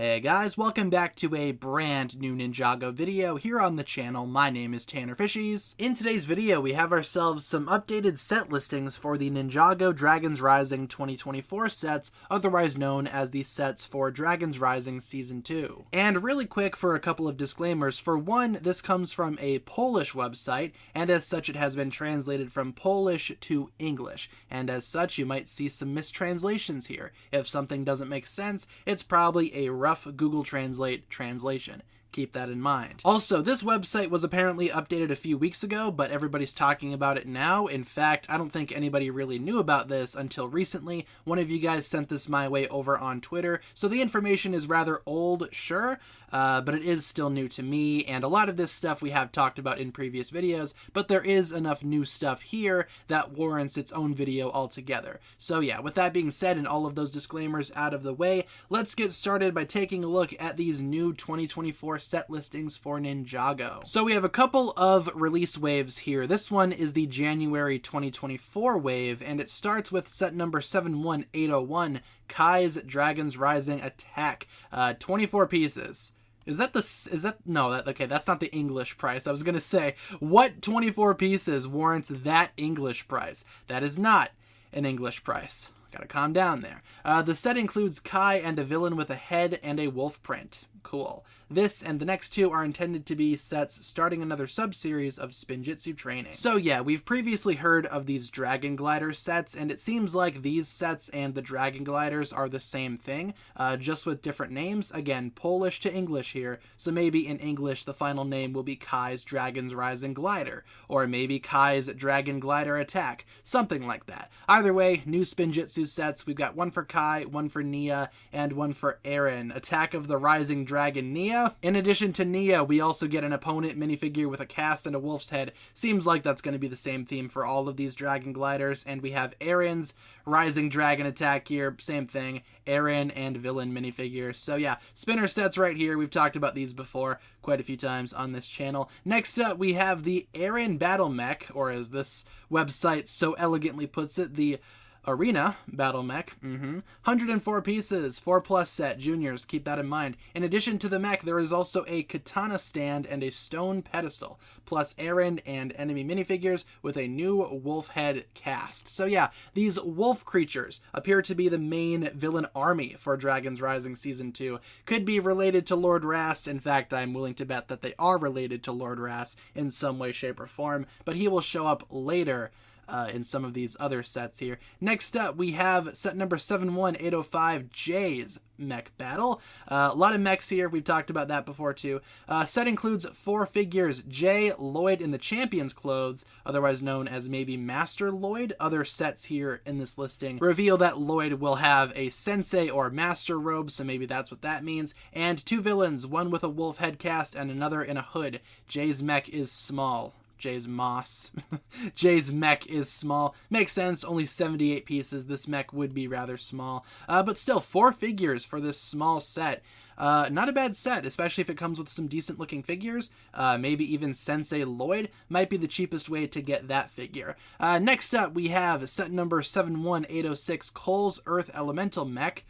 Hey guys, welcome back to a brand new Ninjago video here on the channel. My name is TannerFishies. In today's video, we have ourselves some updated set listings for the Ninjago Dragons Rising 2024 sets, otherwise known as the sets for Dragons Rising Season 2. And really quick for a couple of disclaimers. For one, this comes from a Polish website, and as such it has been translated from Polish to English, and as such you might see some mistranslations here. If something doesn't make sense, it's probably a rough Google Translate translation. Keep that in mind. Also, this website was apparently updated a few weeks ago, but everybody's talking about it now. In fact, I don't think anybody really knew about this until recently. One of you guys sent this my way over on Twitter, so the information is rather old, sure, but it is still new to me, and a lot of this stuff we have talked about in previous videos, but there is enough new stuff here that warrants its own video altogether. So yeah, with that being said and all of those disclaimers out of the way, let's get started by taking a look at these new 2024 set listings for Ninjago. So we have a couple of release waves here. This one is the January 2024 wave, and it starts with set number 71801, Kai's Dragons Rising Attack, 24 pieces. Okay, that's not the English price. I was gonna say, what 24 pieces warrants that English price? That is not an English price. Gotta calm down there. The set includes Kai and a villain with a head and a wolf print. Cool. This and the next two are intended to be sets starting another sub-series of Spinjitzu training. So yeah, we've previously heard of these Dragon Glider sets, and it seems like these sets and the Dragon Gliders are the same thing, just with different names. Again, Polish to English here, so maybe in English the final name will be Kai's Dragons Rising Glider, or maybe Kai's Dragon Glider Attack, something like that. Either way, new Spinjitzu sets. We've got one for Kai, one for Nia, and one for Eren. Attack of the Rising Dragon Nia. In addition to Nia, we also get an opponent minifigure with a cast and a wolf's head. Seems like that's going to be the same theme for all of these Dragon Gliders. And we have Eren's Rising Dragon Attack here. Same thing. Eren and villain minifigures. So yeah, spinner sets right here. We've talked about these before quite a few times on this channel. Next up, we have the Eren Battle Mech, or as this website so elegantly puts it, the Arena Battle Mech, 104 pieces, 4+ set, juniors, keep that in mind. In addition to the mech, there is also a katana stand and a stone pedestal, plus Eren and enemy minifigures with a new wolf head cast. So yeah, these wolf creatures appear to be the main villain army for Dragons Rising Season 2. Could be related to Lord Ras. In fact, I'm willing to bet that they are related to Lord Ras in some way, shape, or form, but he will show up later in some of these other sets here. Next up, we have set number 71805, Jay's Mech Battle. A lot of mechs here. We've talked about that before too. Set includes 4 figures. Jay Lloyd in the Champion's clothes, otherwise known as maybe Master Lloyd. Other sets here in this listing reveal that Lloyd will have a Sensei or Master robe, so maybe that's what that means. And 2 villains, one with a wolf head cast and another in a hood. Jay's mech is small. Jay's mech is small. Makes sense, only 78 pieces. This mech would be rather small. But still, 4 figures for this small set. Not a bad set, especially if it comes with some decent looking figures. Maybe even Sensei Lloyd might be the cheapest way to get that figure. Next up, we have set number 71806, Cole's Earth Elemental Mech.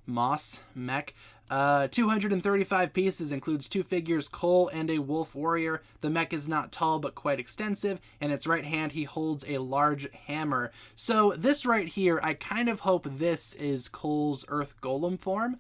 Moss Mech. 235 pieces, includes 2 figures, Cole and a wolf warrior. The mech is not tall but quite extensive. In its right hand he holds a large hammer. So this right here, I kind of hope this is Cole's Earth Golem form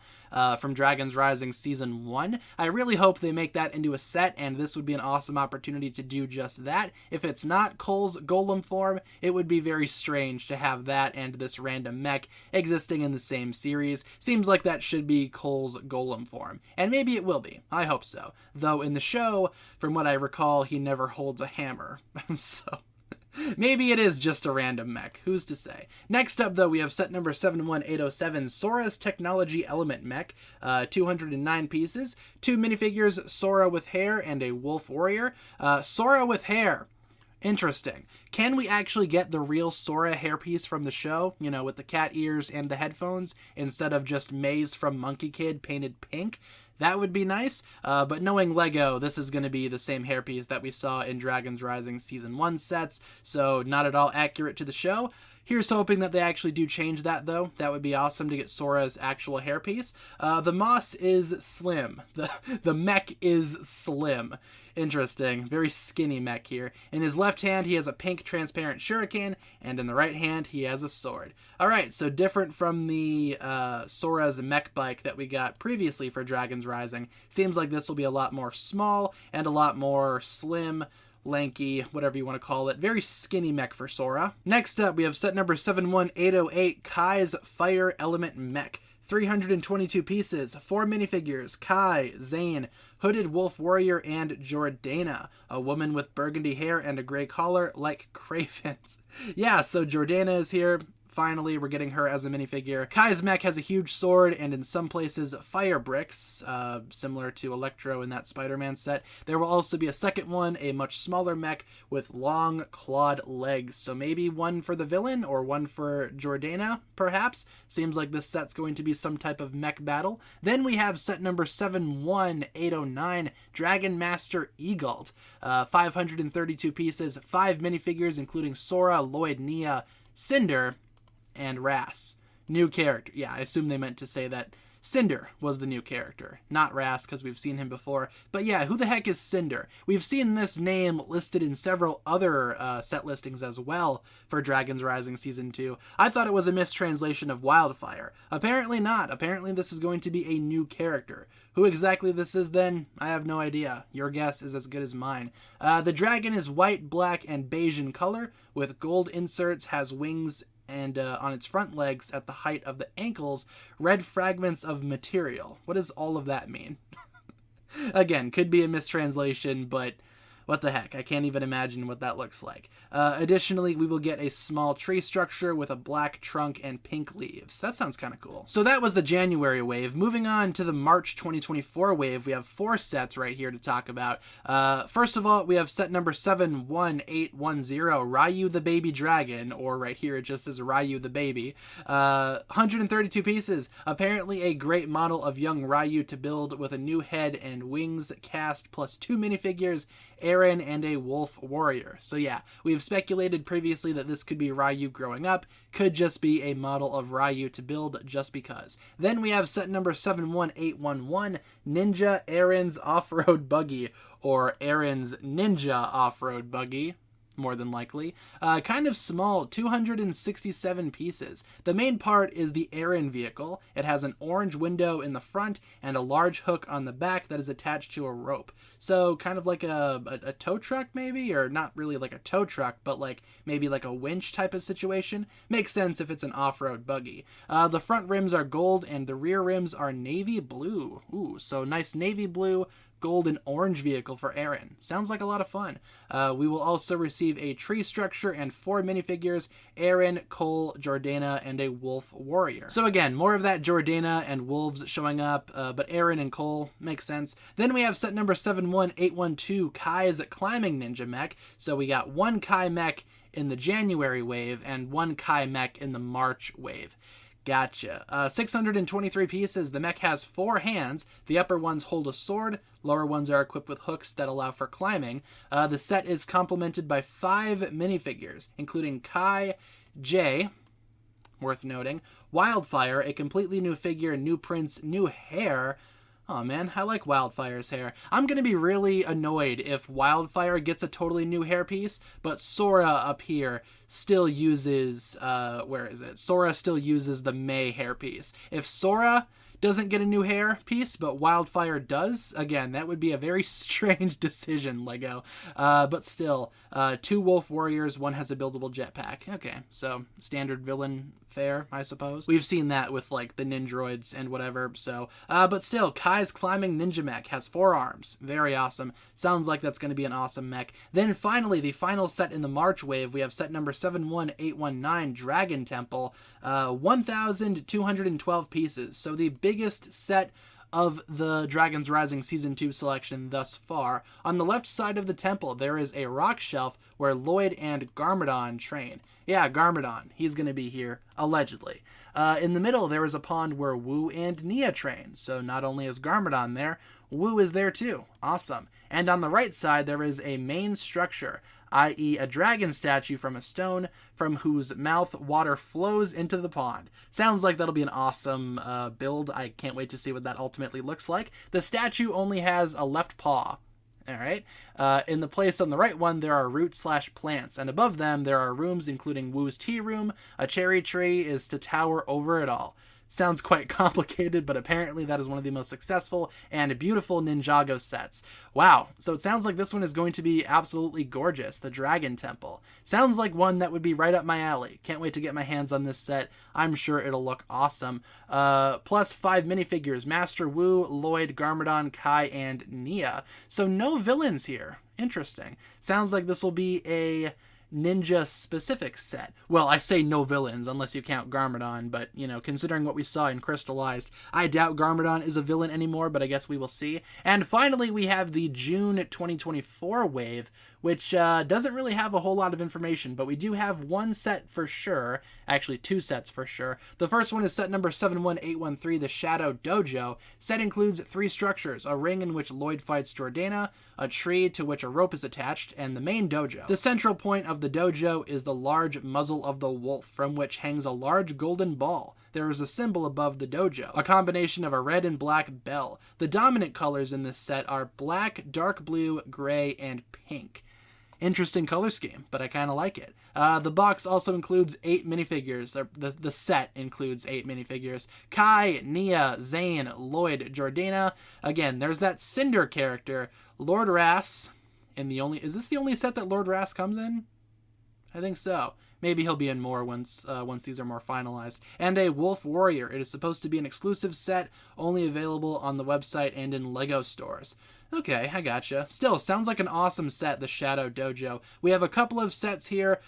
from Dragons Rising Season 1. I really hope they make that into a set, and this would be an awesome opportunity to do just that. If it's not Cole's Golem form, it would be very strange to have that and this random mech existing in the same series. Seems like that should be Cole's Golem form, and maybe it will be. I hope so. Though in the show, from what I recall, he never holds a hammer. So maybe it is just a random mech. Who's to say? Next up, though, we have set number 71807, Sora's Technology Element Mech. 209 pieces. 2 minifigures, Sora with hair and a wolf warrior. Sora with hair. Interesting. Can we actually get the real Sora hairpiece from the show, you know, with the cat ears and the headphones, instead of just Maze from Monkey Kid painted pink? That would be nice, but knowing LEGO, this is going to be the same hairpiece that we saw in Dragons Rising Season 1 sets, so not at all accurate to the show. Here's hoping that they actually do change that, though. That would be awesome to get Sora's actual hairpiece. The moss is slim. The mech is slim. Interesting. Very skinny mech here. In his left hand, he has a pink transparent shuriken, and in the right hand, he has a sword. Alright, so different from the Sora's mech bike that we got previously for Dragons Rising. Seems like this will be a lot more small and a lot more slim, lanky, whatever you want to call it. Very skinny mech for Sora. Next up, we have set number 71808, Kai's Fire Element Mech. 322 pieces, 4 minifigures, Kai, Zane, Hooded Wolf Warrior, and Jordana, a woman with burgundy hair and a gray collar like Craven's. Yeah, so Jordana is here. Finally, we're getting her as a minifigure. Kai's mech has a huge sword and in some places fire bricks, similar to Electro in that Spider-Man set. There will also be a second one, a much smaller mech with long clawed legs. So maybe one for the villain or one for Jordana, perhaps. Seems like this set's going to be some type of mech battle. Then we have set number 71809, Dragon Master Egalt. 532 pieces, 5 minifigures including Sora, Lloyd, Nia, Cinder, and Ras. New character. Yeah, I assume they meant to say that Cinder was the new character, not Ras, because we've seen him before. But yeah, who the heck is Cinder? We've seen this name listed in several other set listings as well for Dragons Rising Season 2. I thought it was a mistranslation of Wildfire. Apparently not. Apparently this is going to be a new character. Who exactly this is then, I have no idea. Your guess is as good as mine. The dragon is white, black, and beige in color, with gold inserts, has wings, and on its front legs at the height of the ankles, red fragments of material. What does all of that mean? Again, could be a mistranslation, but what the heck? I can't even imagine what that looks like. Additionally, we will get a small tree structure with a black trunk and pink leaves. That sounds kind of cool. So that was the January wave. Moving on to the March 2024 wave, we have 4 sets right here to talk about. First of all, we have set number 71810, Ryu the Baby Dragon, or right here it just says Ryu the Baby. 132 pieces. Apparently a great model of young Ryu to build with a new head and wings cast, plus 2 minifigures, Aaron, and a wolf warrior. So yeah, we have speculated previously that this could be Ryu growing up, could just be a model of Ryu to build just because. Then we have set number 71811, Ninja Aaron's Off-Road Buggy, or Aaron's Ninja Off-Road Buggy, more than likely. Kind of small, 267 pieces. The main part is the Aaron vehicle. It has an orange window in the front and a large hook on the back that is attached to a rope. So kind of like a tow truck maybe, or not really like a tow truck, but like maybe like a winch type of situation. Makes sense if it's an off-road buggy. The front rims are gold and the rear rims are navy blue. Ooh, so nice navy blue, gold and orange vehicle for Aaron. Sounds like a lot of fun. We will also receive a tree structure and 4 minifigures, Aaron, Cole, Jordana, and a wolf warrior. So again, more of that Jordana and wolves showing up, but Aaron and Cole makes sense. Then we have set number 71812, Kai's Climbing Ninja Mech. So we got 1 Kai mech in the January wave and 1 Kai mech in the March wave. Gotcha. 623 pieces. The mech has 4 hands. The upper ones hold a sword. Lower ones are equipped with hooks that allow for climbing. The set is complemented by 5 minifigures, including Kai, J, worth noting, Wildfire, a completely new figure, new prints, new hair. Oh man, I like Wildfire's hair. I'm going to be really annoyed if Wildfire gets a totally new hairpiece, but Sora up here still uses, where is it? Sora still uses the May hairpiece. If Sora doesn't get a new hair piece, but Wildfire does, again, that would be a very strange decision, Lego. But still, 2 wolf warriors, 1 has a buildable jetpack. Okay, so standard villain fare, I suppose. We've seen that with like the Ninjroids and whatever, so but still, Kai's Climbing Ninja Mech has 4 arms. Very awesome. Sounds like that's going to be an awesome mech. Then finally, the final set in the March wave, we have set number 71819, Dragon Temple. 1,212 pieces. So the biggest set of the Dragons Rising Season 2 selection thus far. On the left side of the temple, there is a rock shelf where Lloyd and Garmadon train. Yeah, Garmadon. He's going to be here, allegedly. In the middle, there is a pond where Wu and Nia train. So not only is Garmadon there, Wu is there too. Awesome. And on the right side, there is a main structure. i.e. a dragon statue from a stone from whose mouth water flows into the pond. Sounds like that'll be an awesome build. I can't wait to see what that ultimately looks like. The statue only has a left paw. All right. In the place on the right one, there are roots/plants, and above them there are rooms, including Woo's tea room. A cherry tree is to tower over it all. Sounds quite complicated, but apparently that is one of the most successful and beautiful Ninjago sets. Wow, so it sounds like this one is going to be absolutely gorgeous, the Dragon Temple. Sounds like one that would be right up my alley. Can't wait to get my hands on this set. I'm sure it'll look awesome. Plus 5 minifigures, Master Wu, Lloyd, Garmadon, Kai, and Nia. So no villains here. Interesting. Sounds like this will be a ninja specific set. Well, I say no villains unless you count Garmadon, but you know, considering what we saw in Crystallized, I doubt Garmadon is a villain anymore, but I guess we will see. And finally, we have the June 2024 wave, which doesn't really have a whole lot of information, but we do have one set for sure, actually 2 sets for sure. The first one is set number 71813, the Shadow Dojo. Set includes 3 structures: a ring in which Lloyd fights Jordana, a tree to which a rope is attached, and the main dojo. The central point of the dojo is the large muzzle of the wolf, from which hangs a large golden ball. There is a symbol above the dojo, a combination of a red and black bell. The dominant colors in this set are black, dark blue, gray, and pink. Interesting color scheme, but I kind of like it. The box also includes 8 minifigures. The set includes 8 minifigures. Kai, Nia, Zane, Lloyd, Jordana. Again, there's that Cinder character. Lord Rass. Is this the only set that Lord Rass comes in? I think so. Maybe he'll be in more once these are more finalized. And a Wolf Warrior. It is supposed to be an exclusive set, only available on the website and in LEGO stores. Okay, I gotcha. Still, sounds like an awesome set, the Shadow Dojo. We have a couple of sets here.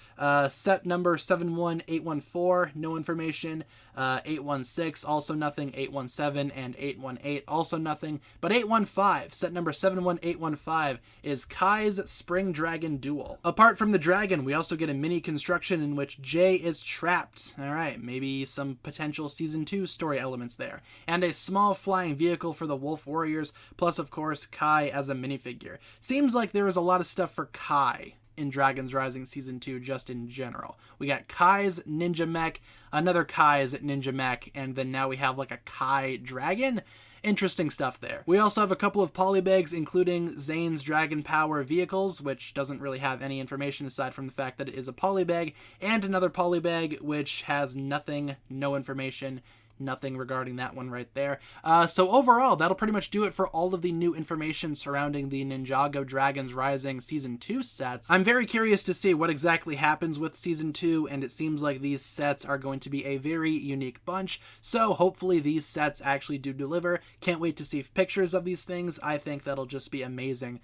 Set number 71814, no information. 816, also nothing. 817 and 818, also nothing. But 815, set number 71815, is Kai's Spring Dragon Duel. Apart from the dragon, we also get a mini construction in which Jay is trapped. Alright, maybe some potential Season 2 story elements there. And a small flying vehicle for the Wolf Warriors, plus of course Kai as a minifigure. Seems like there is a lot of stuff for Kai in Dragons Rising Season 2 just in general. We got Kai's Ninja Mech, another Kai's Ninja Mech, and then now we have like a Kai Dragon. Interesting stuff there. We also have a couple of polybags, including Zane's Dragon Power Vehicles, which doesn't really have any information aside from the fact that it is a polybag, and another polybag which has nothing, no information, nothing regarding that one right there. So overall, that'll pretty much do it for all of the new information surrounding the Ninjago Dragons Rising Season 2 sets. I'm very curious to see what exactly happens with Season 2, and it seems like these sets are going to be a very unique bunch, so hopefully these sets actually do deliver. Can't wait to see pictures of these things. I think that'll just be amazing.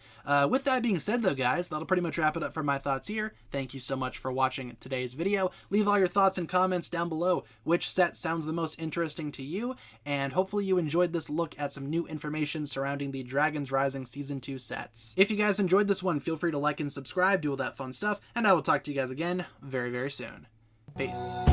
With that being said though, guys, that'll pretty much wrap it up for my thoughts here. Thank you so much for watching today's video. Leave all your thoughts and comments down below. Which set sounds the most interesting to you, and hopefully you enjoyed this look at some new information surrounding the Dragons Rising Season 2 sets. If you guys enjoyed this one, feel free to like and subscribe, do all that fun stuff, and I will talk to you guys again very, very soon. Peace.